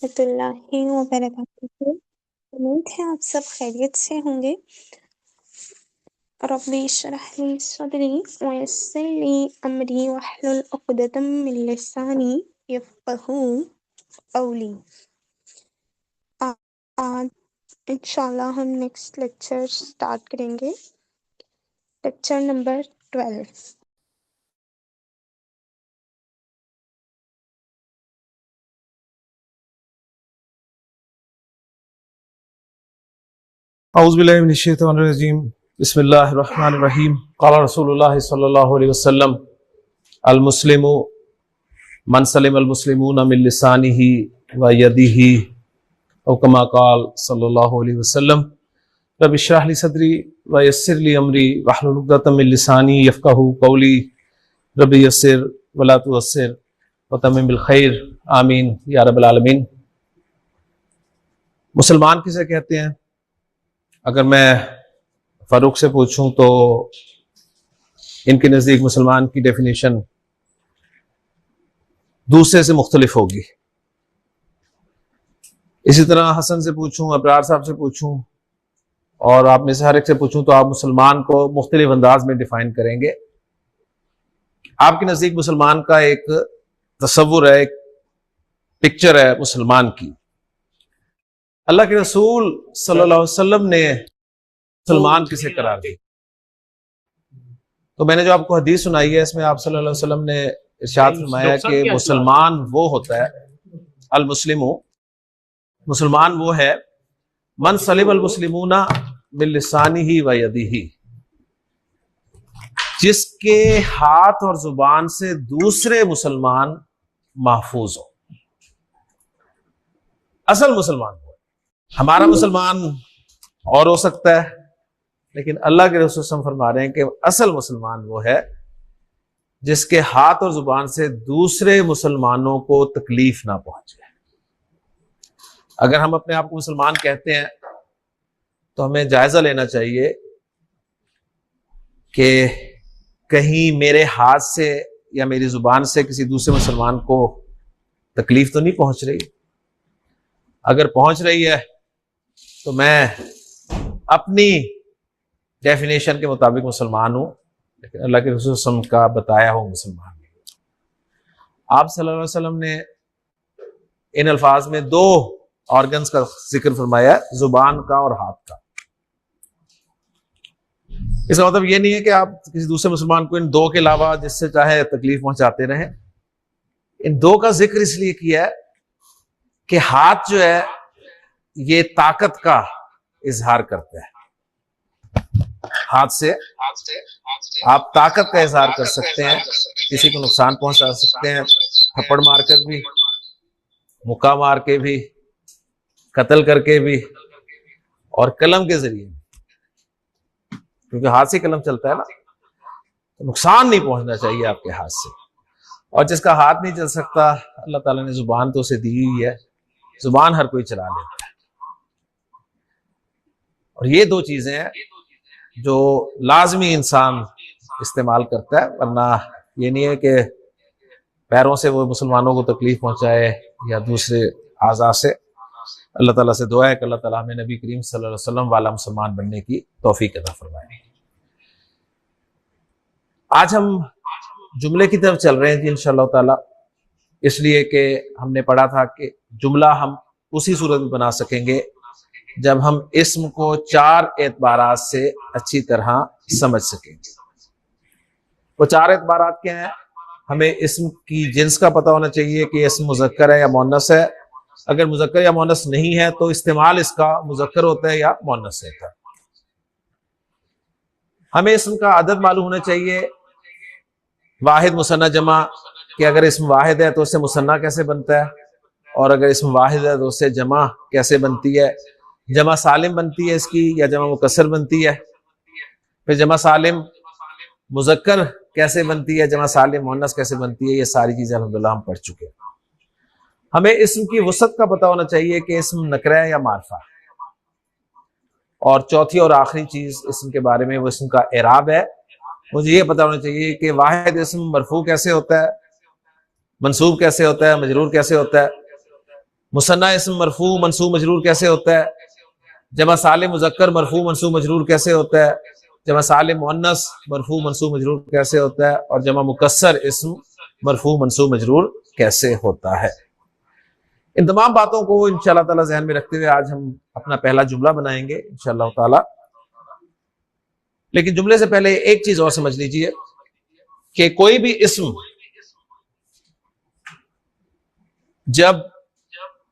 ورحمۃ اللہ وبرکاتہ۔ امید ہے آپ سب خیریت سے ہوں گے۔ رب اشرح لی صدری ویسر لی امری واحلل عقدۃ من لسانی یفقہوا قولی۔ آج انشاءاللہ ہم نیکسٹ لیکچر سٹارٹ کریں گے، لیکچر نمبر 12۔ اعوذ باللہ من الشیطان الرجیم، بسم اللہ الرحمن الرحیم۔ قال رسول اللہ صلی اللہ علیہ وسلم المسلم من سلم المسلمون من لسانہ و یدہ، او کما قال صلی اللہ علیہ وسلم رب اشرح لی صدری ویسر لی امری واحلل عقدۃ من لسانی یفقہوا قولی رب یسر ولا تعسر وتمم بالخیر آمین یا رب العالمین۔ مسلمان کسے کہتے ہیں؟ اگر میں فاروق سے پوچھوں تو ان کے نزدیک مسلمان کی ڈیفینیشن دوسرے سے مختلف ہوگی۔ اسی طرح حسن سے پوچھوں، ابرار صاحب سے پوچھوں، اور آپ میں سے ہر ایک سے پوچھوں تو آپ مسلمان کو مختلف انداز میں ڈیفائن کریں گے۔ آپ کے نزدیک مسلمان کا ایک تصور ہے، ایک پکچر ہے مسلمان کی۔ اللہ کے رسول صلی اللہ علیہ وسلم نے مسلمان کسے قرار دی؟ تو میں نے جو آپ کو حدیث سنائی ہے، اس میں آپ صلی اللہ علیہ وسلم نے ارشاد فرمایا کہ مسلمان وہ ہوتا ہے، المسلم، مسلمان وہ ہے من سلم المسلمون من لسانہ و یدہ، جس کے ہاتھ اور زبان سے دوسرے مسلمان محفوظ ہو۔ اصل مسلمان وہ ہے۔ ہمارا مسلمان اور ہو سکتا ہے، لیکن اللہ کے رسول صلی اللہ علیہ وسلم فرما رہے ہیں کہ اصل مسلمان وہ ہے جس کے ہاتھ اور زبان سے دوسرے مسلمانوں کو تکلیف نہ پہنچے۔ اگر ہم اپنے آپ کو مسلمان کہتے ہیں تو ہمیں جائزہ لینا چاہیے کہ کہیں میرے ہاتھ سے یا میری زبان سے کسی دوسرے مسلمان کو تکلیف تو نہیں پہنچ رہی۔ اگر پہنچ رہی ہے تو میں اپنی ڈیفینیشن کے مطابق مسلمان ہوں، لیکن اللہ کے رسول صلی اللہ علیہ وسلم کا بتایا ہو مسلمان نہیں۔ آپ صلی اللہ علیہ وسلم نے ان الفاظ میں دو آرگنز کا ذکر فرمایا، زبان کا اور ہاتھ کا۔ اس کا مطلب یہ نہیں ہے کہ آپ کسی دوسرے مسلمان کو ان دو کے علاوہ جس سے چاہے تکلیف پہنچاتے رہیں۔ ان دو کا ذکر اس لیے کیا ہے کہ ہاتھ جو ہے یہ طاقت کا اظہار کرتا ہے۔ ہاتھ سے آپ طاقت کا اظہار کر سکتے ہیں، کسی کو نقصان پہنچا سکتے ہیں، تھپڑ مار کر بھی، مکہ مار کے بھی، قتل کر کے بھی، اور قلم کے ذریعے بھی، کیونکہ ہاتھ سے قلم چلتا ہے نا، تو نقصان نہیں پہنچنا چاہیے آپ کے ہاتھ سے۔ اور جس کا ہاتھ نہیں چل سکتا، اللہ تعالیٰ نے زبان تو اسے دی ہوئی ہے، زبان ہر کوئی چلا لیتا ہے۔ اور یہ دو چیزیں ہیں جو لازمی انسان استعمال کرتا ہے، ورنہ یہ نہیں ہے کہ پیروں سے وہ مسلمانوں کو تکلیف پہنچائے یا دوسرے اعضاء سے۔ اللہ تعالیٰ سے دعا ہے کہ اللہ تعالیٰ ہمیں نبی کریم صلی اللہ علیہ وسلم والا مسلمان بننے کی توفیق عطا فرمائے۔ آج ہم جملے کی طرف چل رہے ہیں جی انشاءاللہ تعالیٰ، اس لیے کہ ہم نے پڑھا تھا کہ جملہ ہم اسی صورت میں بنا سکیں گے جب ہم اسم کو چار اعتبارات سے اچھی طرح سمجھ سکیں گے۔ وہ چار اعتبارات کیا ہیں؟ ہمیں اسم کی جنس کا پتہ ہونا چاہیے کہ اسم مذکر ہے یا مؤنث ہے۔ اگر مذکر یا مؤنث نہیں ہے تو استعمال اس کا مذکر ہوتا ہے یا مؤنث ہوتا ہے۔ ہمیں اسم کا عدد معلوم ہونا چاہیے، واحد، مثنیٰ، جمع، کہ اگر اسم واحد ہے تو اس سے مثنیٰ کیسے بنتا ہے، اور اگر اسم واحد ہے تو اس سے جمع کیسے بنتی ہے، جمع سالم بنتی ہے اس کی یا جمع مکسر بنتی ہے، پھر جمع سالم مذکر کیسے بنتی ہے، جمع سالم مؤنث کیسے بنتی ہے، یہ ساری چیزیں الحمدللہ ہم پڑھ چکے ہیں۔ ہمیں اسم کی وسعت کا پتہ ہونا چاہیے کہ اسم نکرہ ہے یا معرفہ ہے۔ اور چوتھی اور آخری چیز اسم کے بارے میں وہ اسم کا اعراب ہے۔ مجھے یہ پتہ ہونا چاہیے کہ واحد اسم مرفوع کیسے ہوتا ہے، منصوب کیسے ہوتا ہے، مجرور کیسے ہوتا ہے، مثنیٰ اسم مرفوع منصوب مجرور کیسے ہوتا ہے؟ جمع سالم مذکر مرفوع منصوب مجرور کیسے ہوتا ہے؟ جمع سالم مؤنث مرفوع منصوب مجرور کیسے ہوتا ہے؟ اور جمع مکسر اسم مرفوع منصوب مجرور کیسے ہوتا ہے؟ ان تمام باتوں کو انشاءاللہ تعالی ذہن میں رکھتے ہوئے آج ہم اپنا پہلا جملہ بنائیں گے انشاءاللہ تعالی. لیکن جملے سے پہلے ایک چیز اور سمجھ لیجئے کہ کوئی بھی اسم جب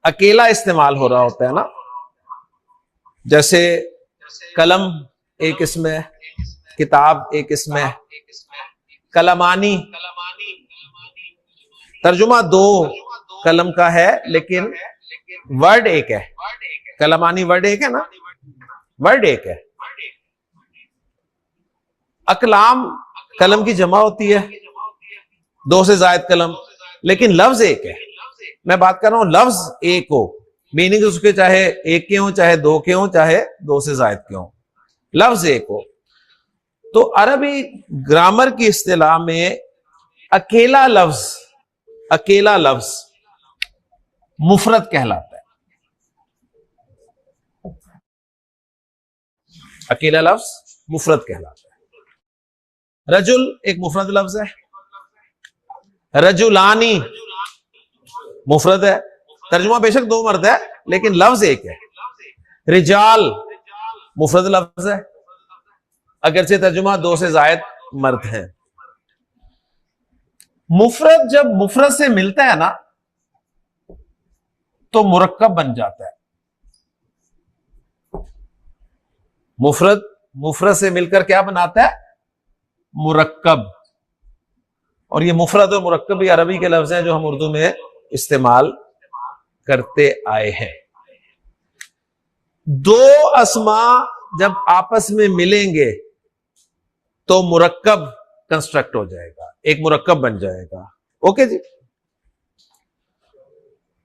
اکیلا استعمال ہو رہا ہوتا ہے نا، جیسے قلم ایک اسم ہے، کتاب ایک اسم ہے، قلمانی ترجمہ دو قلم کا ہے لیکن ورڈ ایک ہے. قلمانی ورڈ ایک ہے نا، ورڈ ایک ہے. اقلام قلم کی جمع ہوتی ہے، دو سے زائد قلم، لیکن لفظ ایک ہے. میں بات کر رہا ہوں لفظ ایک ہو، میننگ اس کے چاہے ایک کے ہوں، چاہے دو کے ہوں، چاہے دو سے زائد کے ہوں، لفظ ایک ہو. تو عربی گرامر کی اصطلاح میں اکیلا لفظ مفرد کہلاتا ہے. اکیلا لفظ مفرد کہلاتا ہے. رجل ایک مفرد لفظ ہے، رجلانی مفرد ہے، ترجمہ بے شک دو مرد ہے لیکن لفظ ایک ہے. رجال مفرد لفظ ہے اگرچہ ترجمہ دو سے زائد مرد ہے. مفرد جب مفرد سے ملتا ہے نا تو مرکب بن جاتا ہے. مفرد سے مل کر کیا بناتا ہے؟ مرکب. اور یہ مفرد اور مرکب بھی عربی کے لفظ ہیں جو ہم اردو میں استعمال کرتے آئے ہیں. دو اسماء جب آپس میں ملیں گے تو مرکب کنسٹرکٹ ہو جائے گا، ایک مرکب بن جائے گا. اوکے جی.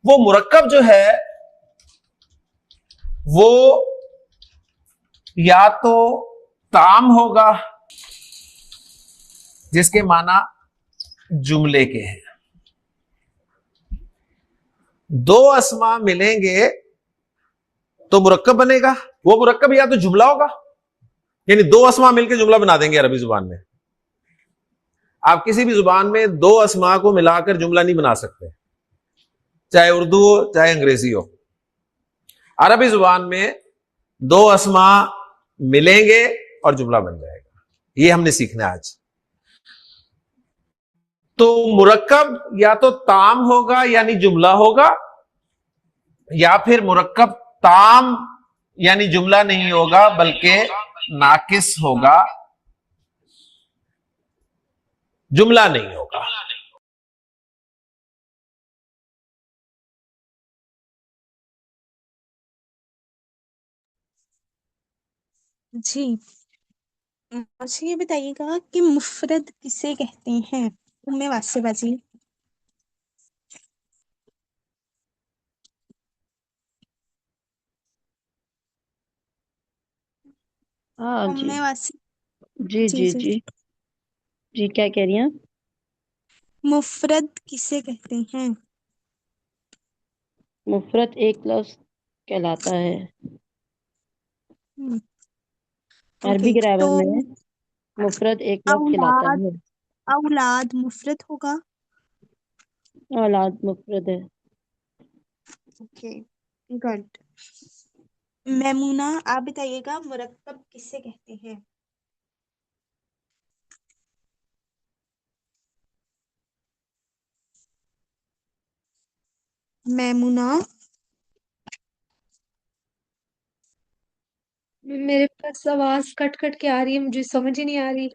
وہ مرکب جو ہے وہ یا تو تام ہوگا جس کے معنی جملے کے ہیں. دو اسماء ملیں گے تو مرکب بنے گا، وہ مرکب یا تو جملہ ہوگا، یعنی دو اسماء مل کے جملہ بنا دیں گے. عربی زبان میں آپ کسی بھی زبان میں دو اسماء کو ملا کر جملہ نہیں بنا سکتے، چاہے اردو ہو چاہے انگریزی ہو. عربی زبان میں دو اسماء ملیں گے اور جملہ بن جائے گا. یہ ہم نے سیکھنا ہے آج. تو مرکب یا تو تام ہوگا یعنی جملہ ہوگا، یا پھر مرکب تام یعنی جملہ نہیں ہوگا بلکہ ناقص ہوگا، جملہ نہیں ہوگا. جی مجھے یہ بتائیے گا کہ مفرد کسے کہتے ہیں؟ واسطے بازی. ہاں جی واسطے. جی جی جی جی جی جی کیا کہہ رہی ہیں؟ مفرد کسے کہتے ہیں؟ مفرد ایک لفظ کہلاتا ہے. اوکے عربی تو گرامر میں مفرد ایک لفظ کہلاتا اولاد ہے. اولاد مفرد ہوگا. اولاد مفرد ہے. Okay good. میمونہ آپ بتائیے گا مرکب کسے کہتے ہیں؟ میمونہ میرے پاس آواز کٹ کٹ کے آ رہی ہے، مجھے سمجھ ہی نہیں آ رہی.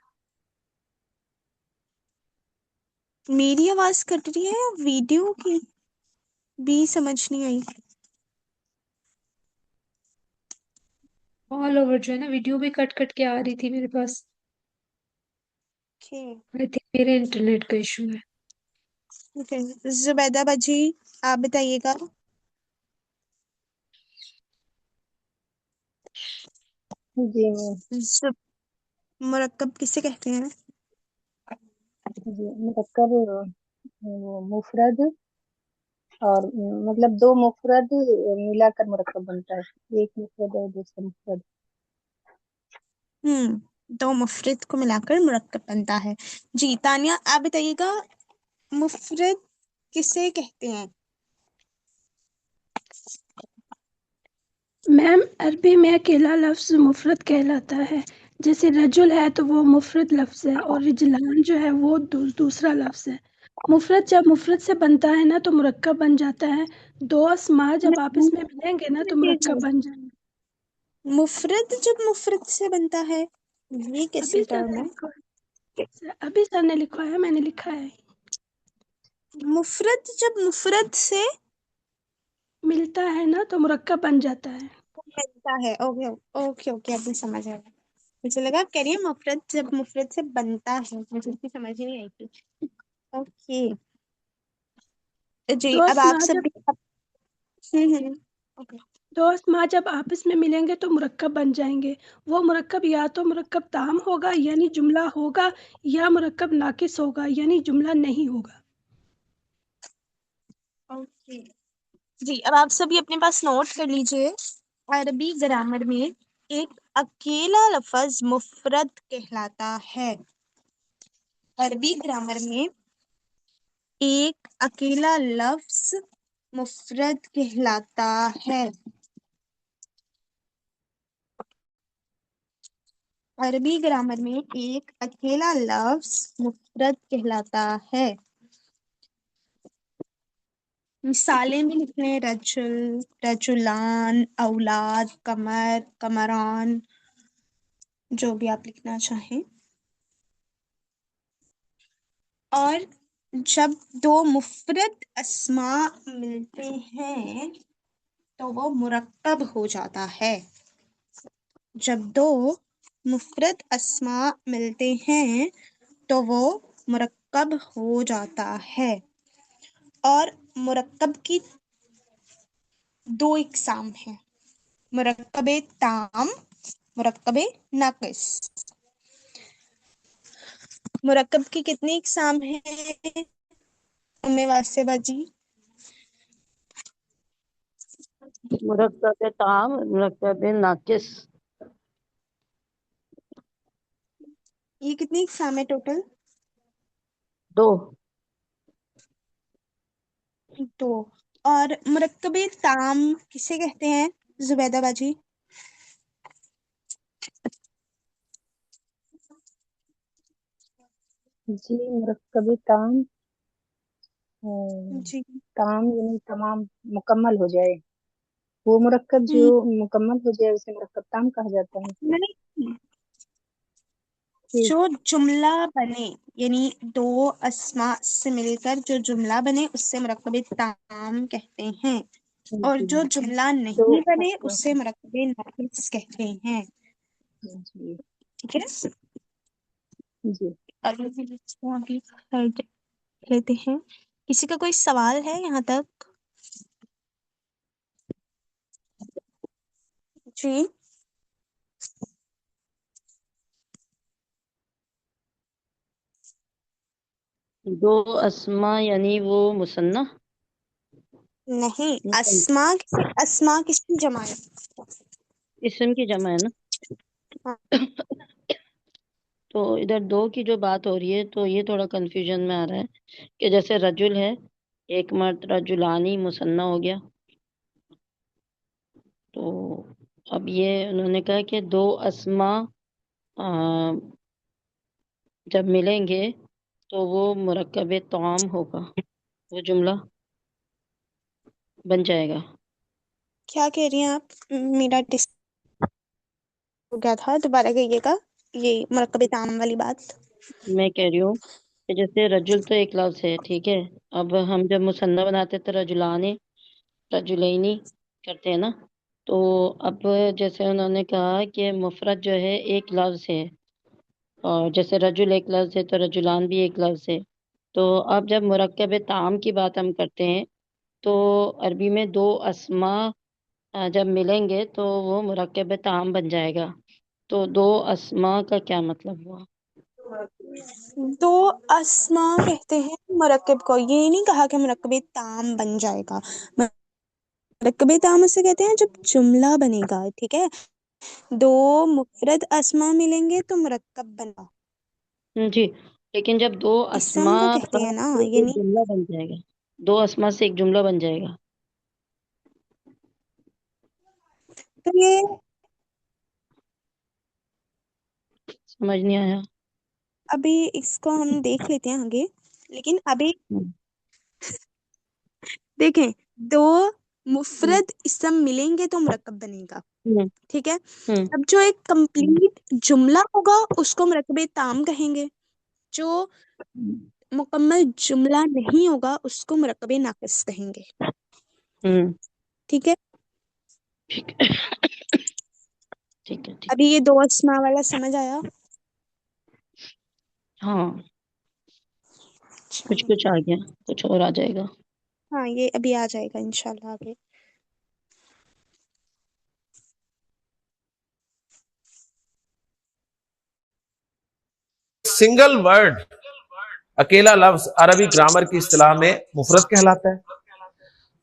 میری آواز کٹ رہی ہے یا ویڈیو کی بھی سمجھ نہیں آئی؟ آل اوور جو ہے نا ویڈیو بھی کٹ کٹ کے آ رہی تھی میرے پاس. آئی تھنک میرے انٹرنیٹ کا ایشو ہے. اوکے زبیدہ باجی آپ بتائیے گا. جی مرکب کسے کہتے ہیں؟ جی مرکب وہ مفرد اور مطلب دو مفرد ملا کر مرکب بنتا ہے، ایک مفرد اور دوسرا مفرد۔ دو مفرد کو ملا کر مرکب بنتا ہے۔ جی تانیہ آپ بتائیے گا مفرد کسے کہتے ہیں؟ میم عربی میں اکیلا لفظ مفرد کہلاتا ہے، جیسے رجل ہے تو وہ مفرد لفظ ہے، اور رجلان جو ہے وہ دوسرا لفظ ہے۔ مفرد جب مفرد سے بنتا ہے نا تو مرکب بن جاتا ہے، دو اسما جب آپس میں ملیں گے نا تو جی مرکب جی، بن جائیں گے۔ مفرد جب مفرد سے بنتا ہے، یہ کیسی ابھی سر ٹرم نے ہے؟ لکھا ہے، ابھی سر نے لکھا ہے، میں نے لکھا ہے، مفرد جب مفرد سے ملتا ہے نا تو مرکب بن جاتا ہے۔ بنتا ہے، اوکے اوکے اوکے، ابھی سمجھ آیا، مجھے لگا آپ کہہ رہی ہیں مفرد جب مفرد سے بنتا ہے، مجھے اس کی سمجھ ہی نہیں آئی تھی۔ اوکے جی، دو اب آپ اسما سب جب بھی اوکے۔ دو اسما جب آپس میں ملیں گے تو مرکب بن جائیں گے، وہ مرکب یا تو مرکب تام ہوگا یعنی جملہ ہوگا، یا مرکب ناقص ہوگا یعنی جملہ نہیں ہوگا۔ اوکے جی، اب آپ سبھی اپنے پاس نوٹ کر لیجئے، عربی گرامر میں ایک اکیلا لفظ مفرد کہلاتا ہے۔ عربی گرامر میں ایک اکیلا لفظ مفرد کہلاتا ہے۔ عربی گرامر میں ایک اکیلا لفظ مفرد کہلاتا ہے۔ مثالیں بھی لکھ لیں، رجل، رجلان، اولاد، قمر، قمران، جو بھی آپ لکھنا چاہیں۔ اور جب دو مفرد اسماء ملتے ہیں تو وہ مرکب ہو جاتا ہے۔ جب دو مفرد اسماء ملتے ہیں تو وہ مرکب ہو جاتا ہے۔ اور مرکب کی دو اقسام ہیں، مرکب تام، مرکب ناقص۔ مرکب کی کتنی اقسام ہیں واسطے باجی؟ مرکب تام، مرکب ناقص، یہ کتنی اقسام ہے ٹوٹل؟ دو۔ تو اور مرکب تام کسے کہتے ہیں زبیدہ باجی؟ جی مرکب تام، جی تام یعنی تمام، مکمل ہو جائے، وہ مرکب جو مکمل ہو جائے اسے مرکب تام کہا جاتا ہے۔ نہیں، جی جو جملہ بنے، یعنی دو اسماء سے مل کر جو جملہ بنے اس سے مرکب تام کہتے ہیں، اور جی جو جملہ تو نہیں بنے اس سے مرکب ناقص کہتے ہیں۔ جی ٹھیک ہے، جی آگے لیتے ہیں۔ کسی کا کوئی سوال ہے یہاں تک؟ جی دو اسما یعنی وہ مثنیٰ، نہیں، اسماء کس کی جمع ہے؟ اسم کی جمع ہے نا۔ ہاں، تو ادھر دو کی جو بات ہو رہی ہے تو یہ تھوڑا کنفیوژن میں آ رہا ہے کہ جیسے رجل ہے، ایک مرد، رجلانی مثنیٰ ہو گیا، تو اب یہ انہوں نے کہا کہ دو اسما جب ملیں گے تو وہ مرکب طعام ہوگا، وہ جملہ بن جائے گا۔ کیا کہہ رہی ہیں آپ؟ میرا ڈس ہو گیا تھا، دوبارہ کہیے گا یہ مرکب تام والی بات۔ میں کہہ رہی ہوں کہ جیسے رجل تو ایک لفظ ہے، ٹھیک ہے، اب ہم جب مثنیٰ بناتے تو رجلانے، رجلینی کرتے ہیں نا، تو اب جیسے انہوں نے کہا کہ مفرد جو ہے ایک لفظ ہے، اور جیسے رجل ایک لفظ ہے تو رجلان بھی ایک لفظ ہے، تو اب جب مرکب طعام کی بات ہم کرتے ہیں تو عربی میں دو اسما جب ملیں گے تو وہ مرکب طعام بن جائے گا، تو دو اسما کا کیا مطلب ہوا؟ دو اسما کہتے ہیں مرکب کو. یہ نہیں کہا کہ مرکب تام بن جائے گا. مرکب تام اسے کہتے ہیں جب جملہ بنے گا. ٹھیک ہے. دو مفرد اسما ملیں گے تو مرکب بنا. جی، لیکن جب دو اسم اسما کو کہتے کا ہیں نا، ایک یہ نہیں. جملہ بن جائے گا، دو اسما سے ایک جملہ بن جائے گا. تو یہ سمجھ نہیں آیا؟ ابھی اس کو ہم دیکھ لیتے ہیں آگے، لیکن ابھی ہم، دیکھیں. دو مفرد اسم ملیں گے تو مرکب بنے گا. ہم، ٹھیک ہے. ہم، اب جو ایک کمپلیٹ جملہ ہوگا اس کو مرکب تام کہیں گے. جو مکمل جملہ نہیں ہوگا اس کو مرکب ناقص کہیں گے. ہم، ٹھیک ہے. ٹھیک ہے، ٹھیک ہے، ٹھیک. ابھی یہ دو اسما والا سمجھ آیا؟ ہاں، چلیں. کچھ آ گیا، کچھ اور آ جائے گا. ہاں یہ ابھی آ جائے گا انشاءاللہ آگے. سنگل ورڈ، اکیلا لفظ عربی گرامر کی اصطلاح میں مفرد کہلاتا ہے.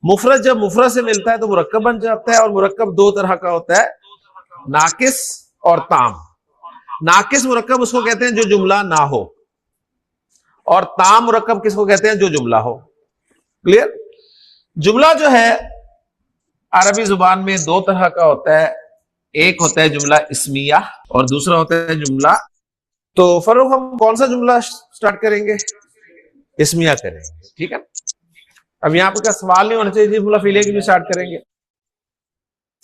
مفرد جب مفرد سے ملتا ہے تو مرکب بن جاتا ہے، اور مرکب دو طرح کا ہوتا ہے، ناقص اور تام. ناقص مرکب اس کو کہتے ہیں جو جملہ نہ ہو، اور تام مرکب کس کو کہتے ہیں جو جملہ ہو. کلیئر؟ جملہ جو ہے عربی زبان میں دو طرح کا ہوتا ہے. ایک ہوتا ہے جملہ اسمیہ اور دوسرا ہوتا ہے جملہ. تو فروخ ہم کون سا جملہ سٹارٹ کریں گے؟ اسمیہ کریں گے. ٹھیک ہے. اب یہاں پہ کا سوال نہیں ہونا چاہیے جملہ فعلیہ کی بھی سٹارٹ کریں گے،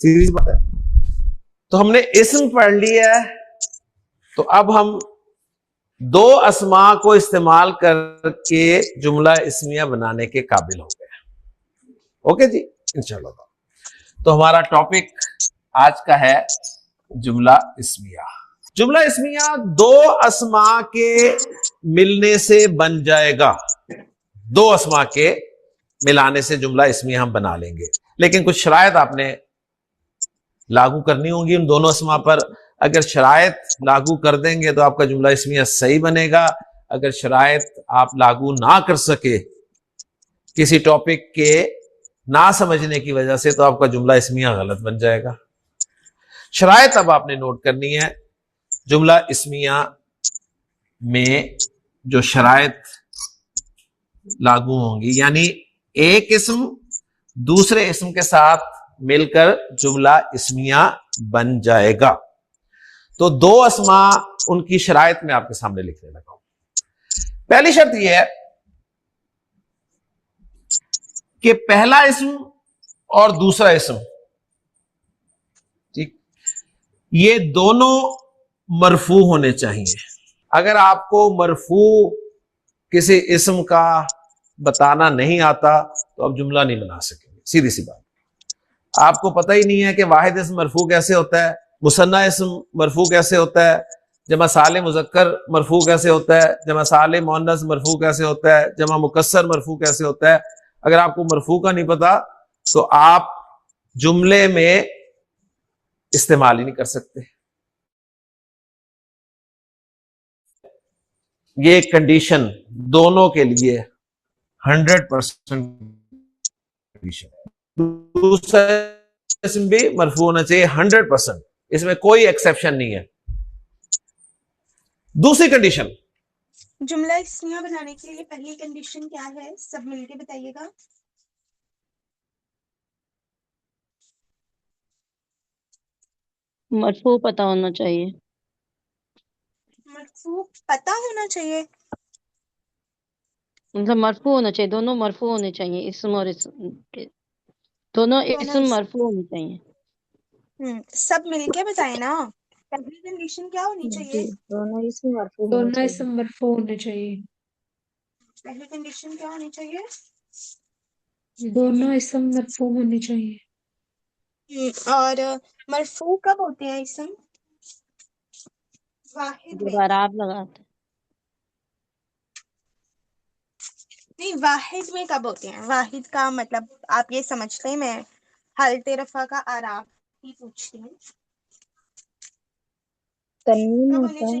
سیریز بات ہے. تو ہم نے اسم پڑھ لیا ہے، تو اب ہم دو اسماء کو استعمال کر کے جملہ اسمیہ بنانے کے قابل ہو گئے. اوکے جی، انشاءاللہ. تو ہمارا ٹاپک آج کا ہے جملہ اسمیہ. جملہ اسمیہ دو اسماء کے ملنے سے بن جائے گا. دو اسماء کے ملانے سے جملہ اسمیہ ہم بنا لیں گے، لیکن کچھ شرائط آپ نے لاگو کرنی ہوں گی ان دونوں اسماء پر. اگر شرائط لاگو کر دیں گے تو آپ کا جملہ اسمیہ صحیح بنے گا. اگر شرائط آپ لاگو نہ کر سکے کسی ٹاپک کے نہ سمجھنے کی وجہ سے تو آپ کا جملہ اسمیہ غلط بن جائے گا. شرائط اب آپ نے نوٹ کرنی ہے. جملہ اسمیہ میں جو شرائط لاگو ہوں گی، یعنی ایک اسم دوسرے اسم کے ساتھ مل کر جملہ اسمیہ بن جائے گا. تو دو اسماء ان کی شرائط میں آپ کے سامنے لکھنے لگا ہوں. پہلی شرط یہ ہے کہ پہلا اسم اور دوسرا اسم، ٹھیک، یہ دونوں مرفوع ہونے چاہیے. اگر آپ کو مرفوع کسی اسم کا بتانا نہیں آتا تو آپ جملہ نہیں بنا سکیں گے. سیدھی سی بات. آپ کو پتہ ہی نہیں ہے کہ واحد اسم مرفوع کیسے ہوتا ہے، مثنیٰ اسم مرفوع کیسے ہوتا ہے، جمع سالم مذکر مرفوع کیسے ہوتا ہے، جمع سالم مؤنث مرفوع کیسے ہوتا ہے، جمع مکسر مرفوع کیسے ہوتا ہے. اگر آپ کو مرفوع کا نہیں پتا تو آپ جملے میں استعمال ہی نہیں کر سکتے. یہ کنڈیشن دونوں کے لیے 100% کنڈیشن. دوسرا اسم بھی مرفوع ہونا چاہیے 100%، اس میں کوئی ایکسیپشن نہیں ہے. دوسری کنڈیشن، جملہ اسمیہ بنانے کے لیے پہلی کنڈیشن کیا ہے؟ سب مل کے بتائیے گا. مرفوع پتہ ہونا چاہیے. مرفوع پتہ ہونا چاہیے. مطلب مرفوع ہونا چاہیے، دونوں مرفوع ہونے چاہیے، اسم اور اسم دونوں دونوں اسم مرفوع ہونے چاہیے. سب مل کے بتائیں نا. پہلی کنڈیشن کیا ہونی چاہیے؟ جی، دونوں اسم مرفوع ہونے دونوں چاہیے. اسم مرفوع ہونے چاہیے. پہلی کنڈیشن کیا ہونی چاہیے؟ دونوں اسم مرفوع ہونے چاہیے. اور مرفوع کب ہوتے ہیں اسم؟ واحد جب میں. اعراب لگاتے نہیں، واحد میں کب ہوتے ہیں؟ واحد کا مطلب آپ یہ سمجھتے ہیں، میں حالت رفع کا اعراب ہی پوچھتی ہوں. تنوین کب ہونے ہوتا ہے. چاہیے؟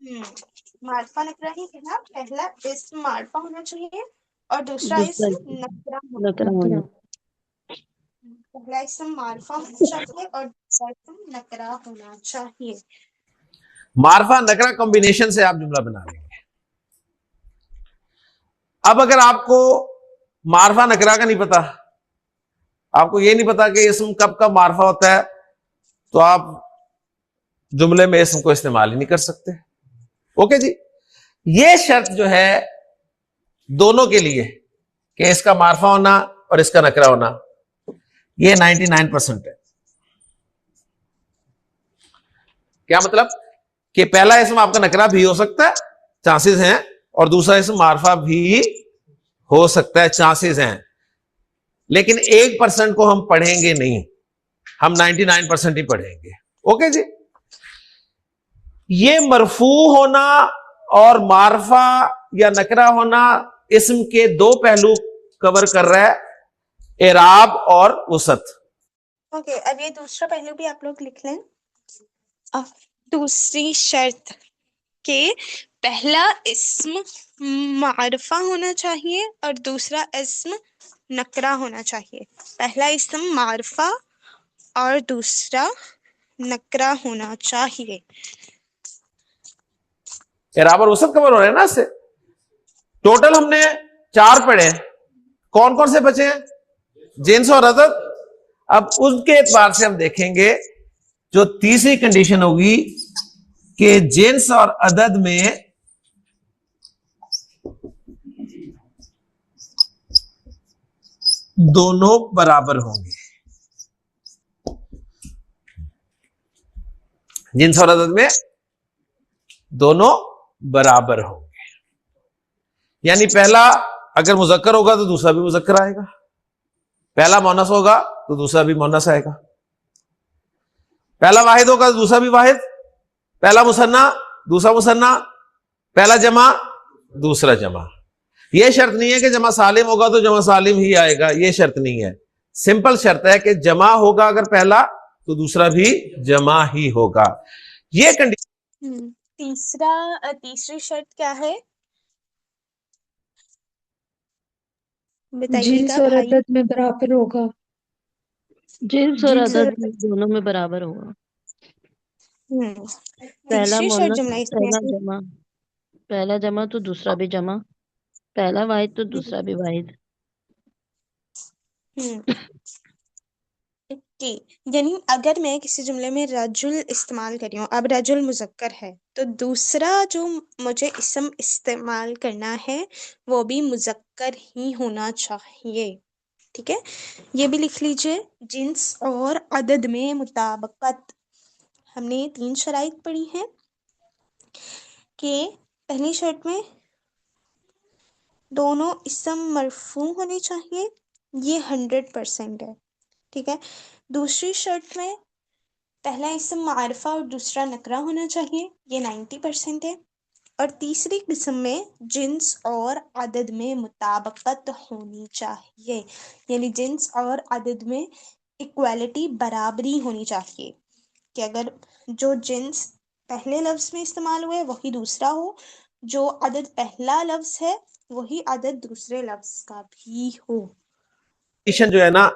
معرفہ نکرہ ہی کہنا، پہلا اسم معرفہ ہونا چاہیے اور دوسرا دوسرا اسم نکرہ ہونا نکرہ ہونا. پہلا اسم معرفہ ہونا چاہیے اور دوسرا اسم نکرہ ہونا چاہیے. معرفہ نکرہ کمبینیشن سے آپ جملہ بنا لیں گے. اب اگر آپ کو معرفہ نکرہ کا نہیں پتا، آپ کو یہ نہیں پتا کہ اسم کب کب معرفہ ہوتا ہے، تو آپ جملے میں اسم کو استعمال ہی نہیں کر سکتے. اوکے جی. یہ شرط جو ہے دونوں کے لیے کہ اس کا معرفہ ہونا اور اس کا نکرہ ہونا، یہ 99% ہے. کیا مطلب؟ کہ پہلا اسم آپ کا نکرہ بھی ہو سکتا ہے، چانسز ہیں، اور دوسرا اسم معرفہ بھی ہو سکتا ہے، چانسز ہیں. لیکن 1% کو ہم پڑھیں گے نہیں، ہم 99% ہی پڑھیں گے. اوکے جی. یہ مرفوع ہونا اور معرفہ یا نکرہ ہونا اسم کے دو پہلو کور کر رہا ہے، اعراب اور وسعت. اوکے، اب یہ دوسرا پہلو بھی آپ لوگ لکھ لیں. دوسری شرط کہ پہلا اسم معرفہ ہونا چاہیے اور دوسرا اسم نکرہ ہونا چاہیے. پہلا اسم معرفہ اور دوسرا نکرہ ہونا چاہیے. اعراب اور وسعت کور ہو رہے ہیں نا اس سے. ٹوٹل ہم نے 4 پڑھے، کون کون سے بچے ہیں؟ جنس اور عدد. اب ان کے اعتبار سے ہم دیکھیں گے جو تیسری کنڈیشن ہوگی کہ جنس اور عدد میں دونوں برابر ہوں گے. جنس اور عدد میں دونوں برابر ہوں گے. یعنی پہلا اگر مذکر ہوگا تو دوسرا بھی مذکر آئے گا، پہلا مونس ہوگا تو دوسرا بھی مونس آئے گا، پہلا واحد ہوگا تو دوسرا بھی واحد، پہلا مثنیٰ دوسرا مثنیٰ، پہلا جمع دوسرا جمع. یہ شرط نہیں ہے کہ جمع سالم ہوگا تو جمع سالم ہی آئے گا، یہ شرط نہیں ہے. سمپل شرط ہے کہ جمع ہوگا اگر پہلا تو دوسرا بھی جمع ہی ہوگا. یہ کنڈیشن. تیسری شرط کیا ہے بتائیے جنس گا اور بھائی؟ عدد میں برابر ہوگا. جنس اور جنس اور عدد دونوں میں برابر ہوگا. پہلا تیسری شرط مونس جملہ اس میں پہلا سے جمع، پہلا جمع تو دوسرا بھی جمع، پہلا واحد تو دوسرا بھی واحد. جی، یعنی اگر میں کسی جملے میں رجل استعمال کر رہی ہوں، اب رجل مذکر ہے تو دوسرا جو مجھے اسم استعمال کرنا ہے وہ بھی مذکر ہی ہونا چاہیے. ٹھیک ہے، یہ بھی لکھ لیجئے. جنس اور عدد میں مطابقت. ہم نے 3 شرائط پڑھی ہیں کہ پہلی شرط میں دونوں اسم مرفوع ہونے چاہیے، یہ 100% ہے. ٹھیک ہے. دوسری شرط میں پہلا اسم معرفہ اور دوسرا نکرہ ہونا چاہیے، یہ 90% ہے. اور تیسری قسم میں جنس اور عدد میں مطابقت ہونی چاہیے، یعنی جنس اور عدد میں ایکوالٹی، برابری ہونی چاہیے، کہ اگر جو جنس پہلے لفظ میں استعمال ہوئے وہی دوسرا ہو، جو عدد پہلا لفظ ہے وہی عدد دوسرے لفظ کا بھی ہو. جو ہے نا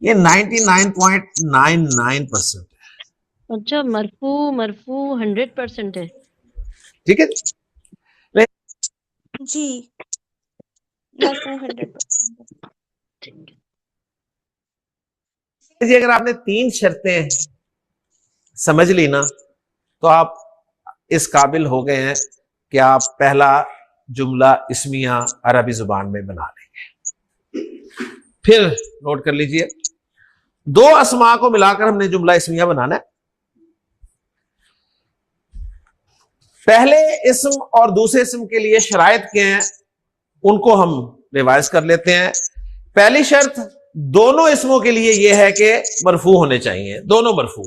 یہ 99.99% ہے. اچھا، مرفوع 100% ہے. ٹھیک ہے جی، مرفوع 100%. جی. اگر آپ نے 3 شرطیں سمجھ لی نا تو آپ اس قابل ہو گئے ہیں کہ آپ پہلا جملہ اسمیہ عربی زبان میں بنا لیں گے. پھر نوٹ کر لیجئے، 2 اسماء کو ملا کر ہم نے جملہ اسمیہ بنانا ہے. پہلے اسم اور دوسرے اسم کے لیے شرائط کیا ہیں ان کو ہم ریوائز کر لیتے ہیں. پہلی شرط دونوں اسموں کے لیے یہ ہے کہ مرفوع ہونے چاہیے، دونوں مرفوع.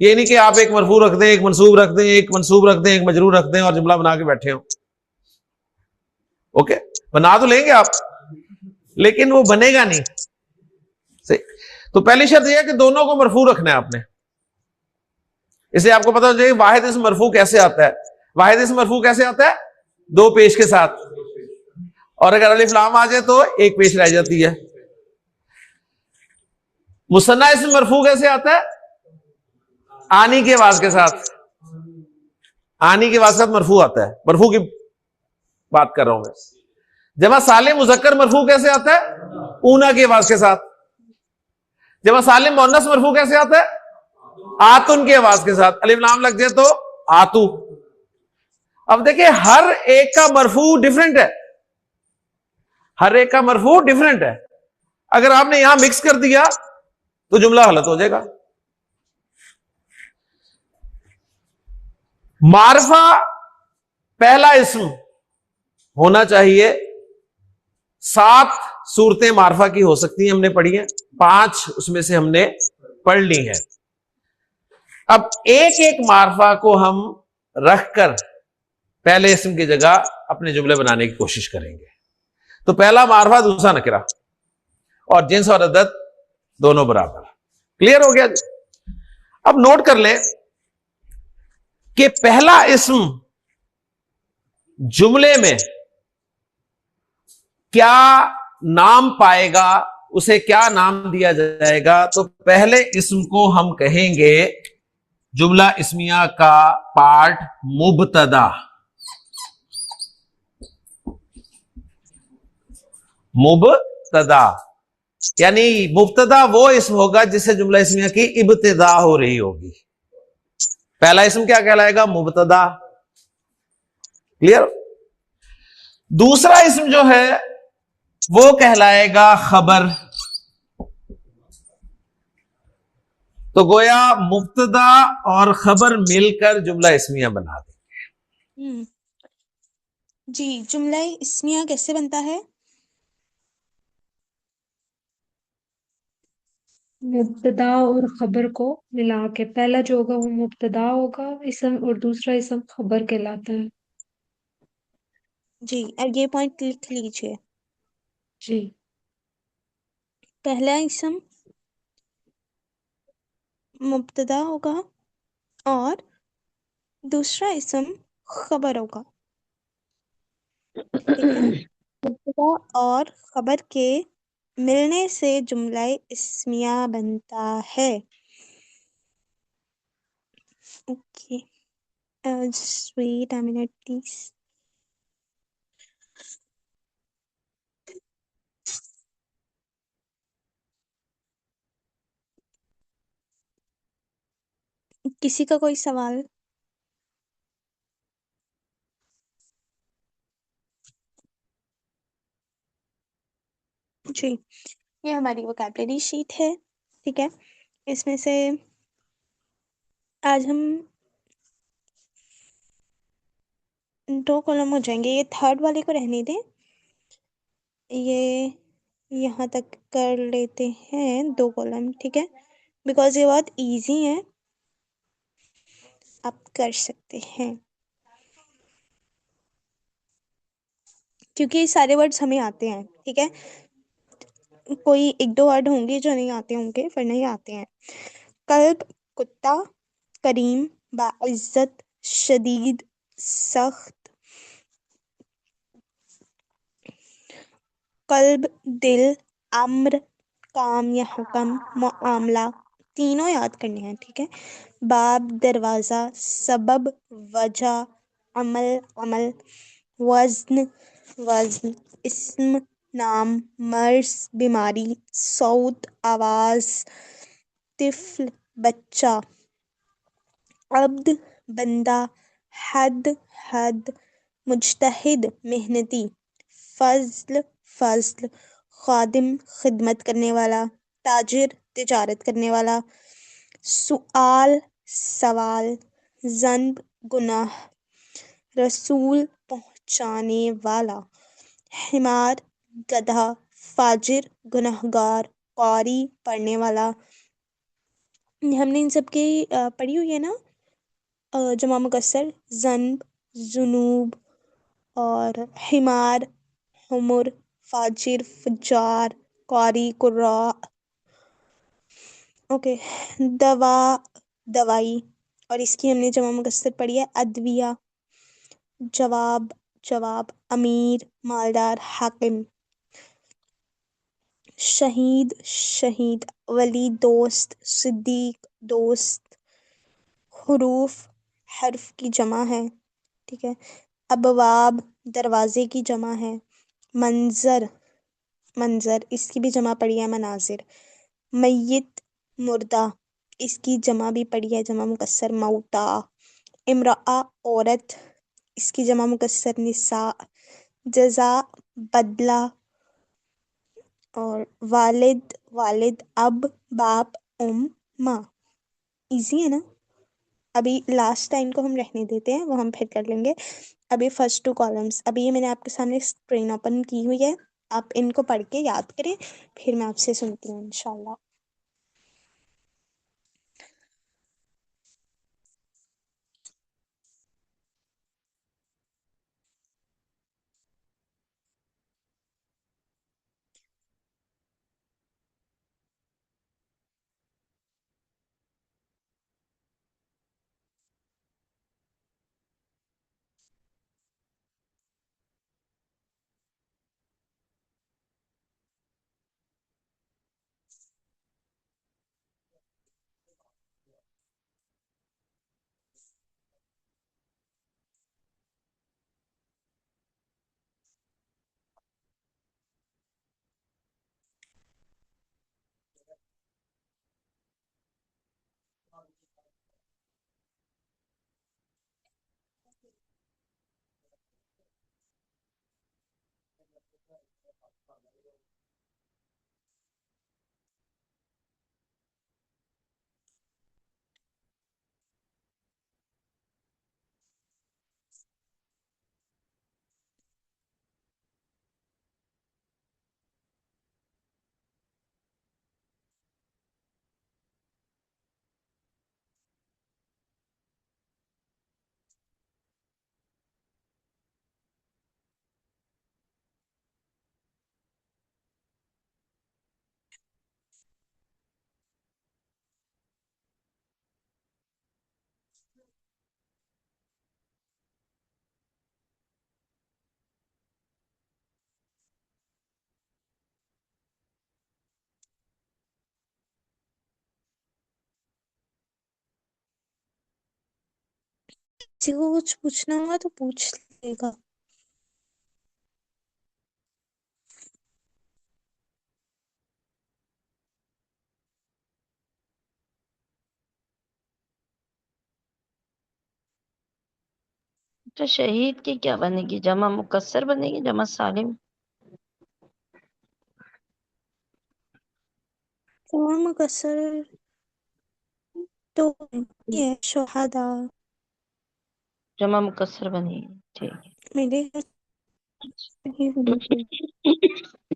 یہ نہیں کہ آپ ایک مرفوع رکھ دیں، ایک منصوب رکھ دیں، ایک منصوب رکھ دیں، ایک مجرور رکھ دیں اور جملہ بنا کے بیٹھے ہوں. اوکے، بنا تو لیں گے آپ لیکن وہ بنے گا نہیں. صحیح. تو پہلی شرط یہ ہے کہ دونوں کو مرفوع رکھنا ہے آپ نے. اس لیے آپ کو پتا ہو جائے واحد اسم مرفوع کیسے آتا ہے. واحد اسم مرفوع کیسے آتا ہے؟ دو پیش کے ساتھ، اور اگر الف لام آ جائے تو ایک پیش رہ جاتی ہے. مثنیٰ اسم مرفوع کیسے آتا ہے؟ آنی کی آواز کے ساتھ. آنی کی آواز کے ساتھ مرفوع آتا ہے، مرفوع کی بات کر رہا ہوں میں. جمع سالم مذکر مرفوع کیسے آتا ہے؟ اونا کی آواز کے ساتھ. جمع سالم مؤنث مرفوع کیسے آتا ہے؟ آتن کی آواز کے ساتھ. الف لام لگ جائے تو آتو. اب دیکھیں ہر ایک کا مرفوع ڈیفرنٹ ہے، ہر ایک کا مرفوع ڈیفرنٹ ہے. اگر آپ نے یہاں مکس کر دیا تو جملہ غلط ہو جائے گا. معرفہ پہلا اسم ہونا چاہیے. 7 صورتیں معرفہ کی ہو سکتی ہیں، ہم نے پڑھی ہیں. 5 اس میں سے ہم نے پڑھ لی ہیں. اب ایک ایک معرفہ کو ہم رکھ کر پہلے اسم کی جگہ اپنے جملے بنانے کی کوشش کریں گے. تو پہلا معرفہ دوسرا نکرہ، اور جنس اور عدد دونوں برابر. کلیئر ہو گیا جی؟ اب نوٹ کر لیں کہ پہلا اسم جملے میں کیا نام پائے گا، اسے کیا نام دیا جائے گا. تو پہلے اسم کو ہم کہیں گے جملہ اسمیہ کا پارٹ مبتدا. مبتدا یعنی مبتدا وہ اسم ہوگا جس سے جملہ اسمیہ کی ابتدا ہو رہی ہوگی. پہلا اسم کیا کہلائے گا؟ مبتدا. کلیئر؟ دوسرا اسم جو ہے وہ کہلائے گا خبر. تو گویا مبتدا اور خبر مل کر جملہ اسمیہ بنا دیں. جی جملہ اسمیہ کیسے بنتا ہے؟ مبتدا اور خبر کو ملا کے پہلا جو ہوگا وہ مبتدا ہوگا اسم، اور دوسرا اسم خبر کہلاتا ہے. جی اور یہ پوائنٹ لکھ لیجئے. جی. پہلا اسم مبتدا ہوگا اور دوسرا اسم خبر ہوگا. ٹھیک ہے؟ مبتدا اور خبر کے ملنے سے جملہ اسمیہ بنتا ہے. Okay just wait a minute please. کسی کا کوئی سوال؟ جی یہ ہماری وکیبلری شیٹ ہے. ٹھیک ہے، اس میں سے آج ہم 2 کالم ہو جائیں گے. یہ تھرڈ والے کو رہنے دیں، یہ یہاں تک کر لیتے ہیں 2 کالم. ٹھیک ہے، بیکاز یہ بہت ایزی ہے، آپ کر سکتے ہیں کیونکہ یہ سارے ورڈز ہمیں آتے ہیں. ٹھیک ہے، کوئی 1-2 ورڈ ہوں گے جو نہیں آتے ہوں گے، ورنہ یہ آتے ہیں. قلب کتا، کریم باعزت، شدید سخت. قلب دل، امر کام یا حکم، معاملہ. تینوں یاد کرنے ہیں. ٹھیک ہے، باب دروازہ، سبب وجہ، عمل عمل، وزن وزن، اسم نام، مرض بیماری، صوت آواز، طفل بچہ، عبد بندہ، حد حد، مجتہد محنتی، فضل فضل، خادم خدمت کرنے والا، تاجر تجارت کرنے والا، سؤال سوال، ذنب گناہ، رسول پہنچانے والا، حمار گدھا، فاجر گنہگار، قاری پڑھنے والا. ہم نے ان سب کی پڑھی ہوئی ہے نا جمع مکسر، ذنب ذنوب، اور حمار حمر، فاجر فجار، قاری قراء. اوکے، دوا دوائی، اور اس کی ہم نے جمع مکسر پڑھی ہے ادویہ. جواب جواب امیر مالدار حاکم. شہید شہید ولی دوست صدیق دوست. حروف حرف کی جمع ہے. ٹھیک ہے. ابواب دروازے کی جمع ہے. منظر منظر اس کی بھی جمع پڑی ہے مناظر. میت مردہ اس کی جمع بھی پڑی ہے جمع مکسر موتا. امرأہ عورت اس کی جمع مکسر نساء. جزا بدلہ. اور والد والد اب باپ ماں. ایزی ہے نا. ابھی لاسٹ ٹائم کو ہم رہنے دیتے ہیں، وہ ہم پھر کر لیں گے. ابھی فرسٹ ٹو کالمس ابھی یہ میں نے آپ کے سامنے اسکرین اوپن کی ہوئی ہے، آپ ان کو پڑھ کے یاد کریں، پھر میں آپ سے سنتی ہوں انشاءاللہ. کسی کو کچھ پوچھنا ہوگا تو پوچھ لے گا. تو شہید کی کیا بنے گی؟ جمع مکسر بنے گی جمع سالم؟ جمع مکسر تو یہ ہے شہدا. جمع مکسر بنے گی. ٹھیک میرے گھر سے ہی بنے گی. ہے.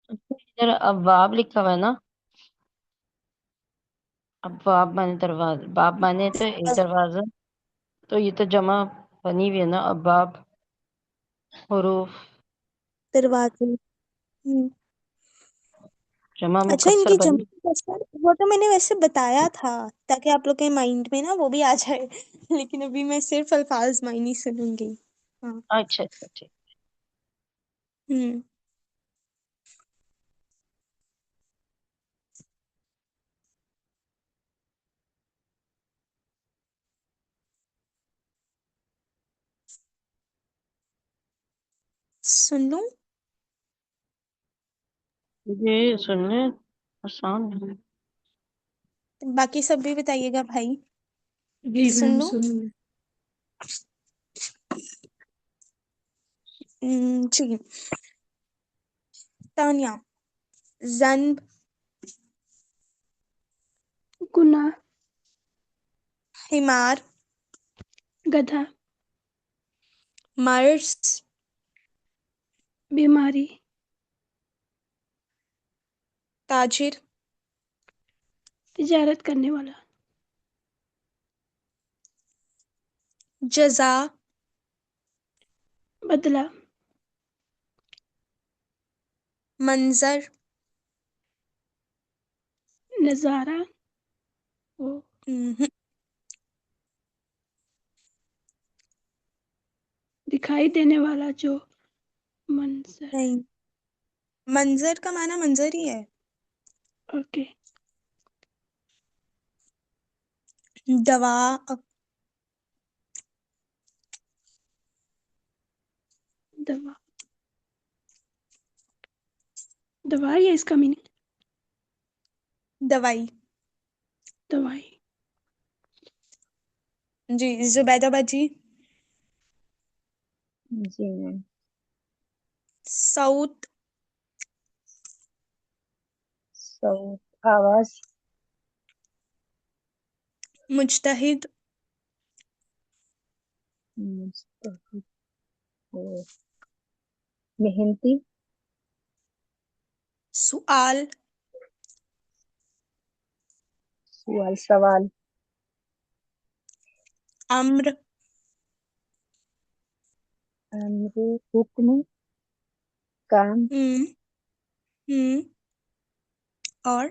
ادھر ابواب لکھا ہوا ہے نا، ابواب مانے دروازہ، باب مانے تو ایک دروازہ، تو یہ تو جمع بنی ہوئی ہے نا ابواب. حروف دروازے. جمع اچھا ان مکسر کی بنی. جمع مکسر وہ تو میں نے ویسے بتایا تھا تاکہ آپ لوگ کے مائنڈ میں نا وہ بھی آ جائے، لیکن ابھی میں صرف الفاظ معنی سنوں گی. ہاں. اچھا اچھا ٹھیک. ہوں. سن لوں. یہ سن لیں، آسان ہے. باقی سب بھی بتائیے گا بھائی. جی سن میم لوں. سن. جی. تانیہ زنب گناہ. حمار گدھا. مرض بیماری. تاجر تجارت کرنے والا. جزا بدلہ. منظر، نظارہ، وہ مہم، دکھائی دینے والا جو منظر. نہیں، منظر کا معنی منظر ہی ہے. اوکے. دوا، دوا، دوائی ہے اس کا میننگ. دوائی. دوائی. جی زبیدہ باجی. جی میم. صوت، صوت، آواز. مجتہد، مستحب، وہ محنتی. سؤال، سوال، سوال. امر، امر، حکم، کام. ہم ہم اور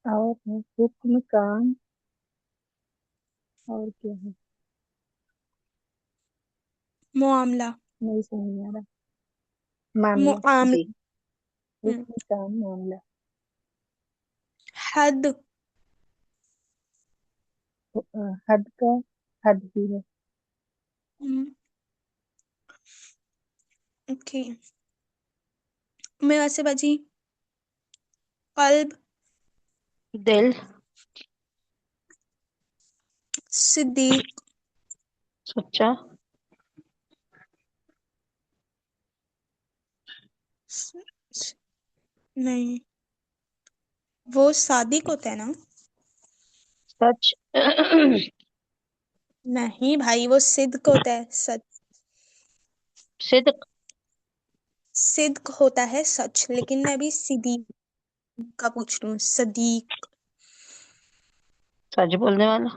اور ہے حکم، کام، اور کیا ہے؟ معاملہ. نہیں سمجھ میں آ رہا. معاملہ. معاملہ. جی. ہم، حکم، کام، معاملہ. حد، حد کا، حد بھی ہے. اوکے. میں ویسے باجی. قلب، دل. صدیق، سچا. نہیں، وہ صادق ہوتا ہے نا. سچ. نہیں بھائی، وہ صدق ہوتا ہے، سچ. صدق. صدق ہوتا ہے سچ، لیکن میں ابھی صدیق کا پوچھ رہی ہوں. صدیق. سچ بولنے والا.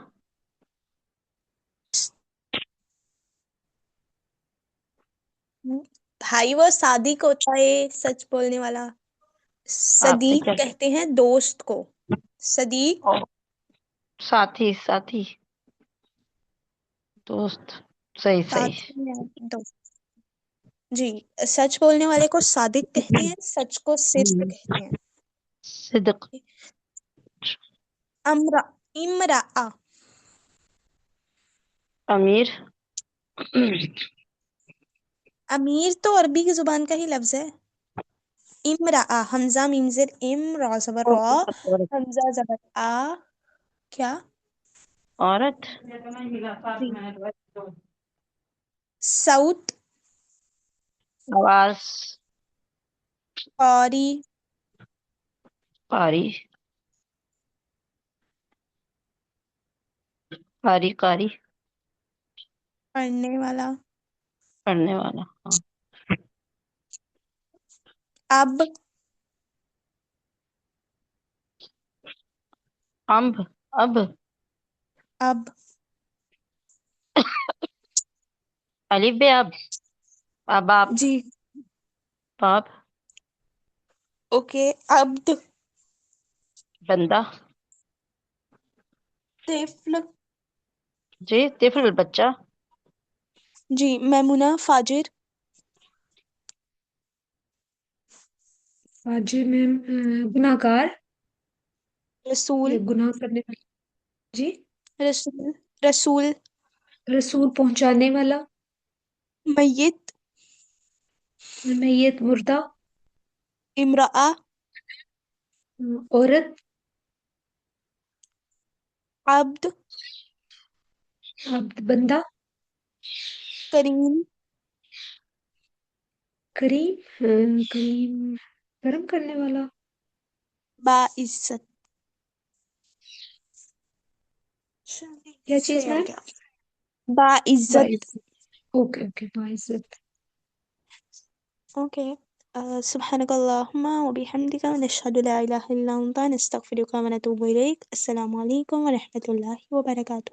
بھائی وہ صادق ہوتا ہے، سچ بولنے والا. آپ نے صدیق کیا کہتے ہیں دوست کو. صدیق او، ساتھی، ساتھی، دوست. صحیح، صحیح. ساتھ میں دوست. جی. سچ بولنے والے کو صادق کہتے ہیں، سچ کو صدق کہتے ہیں. صدق. امرأ، امیر. امیر تو عربی کی زبان کا ہی لفظ ہے. امرأ، حمزہ میم زیر ام، را زبر را، عورت. حمزہ زبر آ. کیا؟ عورت. جی. صوت، آواز. قاری، قاری. قاری، قاری. پڑھنے والا. پڑھنے والا. ہاں. اب، امب. اب. اب، الف بے اب. اباب. جی. باب. اوکے. عبد، بندہ. طفل، جی. طفل، بچہ. جی. میمونہ، فاجر. فاجر میں گناہ گار رسول، یا گناہ کرنے والا. جی. رسول، رسول. رسول پہنچانے والا. میت، میت مردہ. امرأة، عورت. عبد، عبد بندہ. کریم، کریم. کریم کرم کرنے والا. باعزت. کیا چیز صحیح ہو میم؟ گیا. باعزت. باعزت. اوکے اوکے باعزت. اوکے. سبحانك اللهم وبحمدك نشهد لا إله إلا أنت نستغفرك ونتوب إليك. السلام عليكم ورحمة الله وبركاته.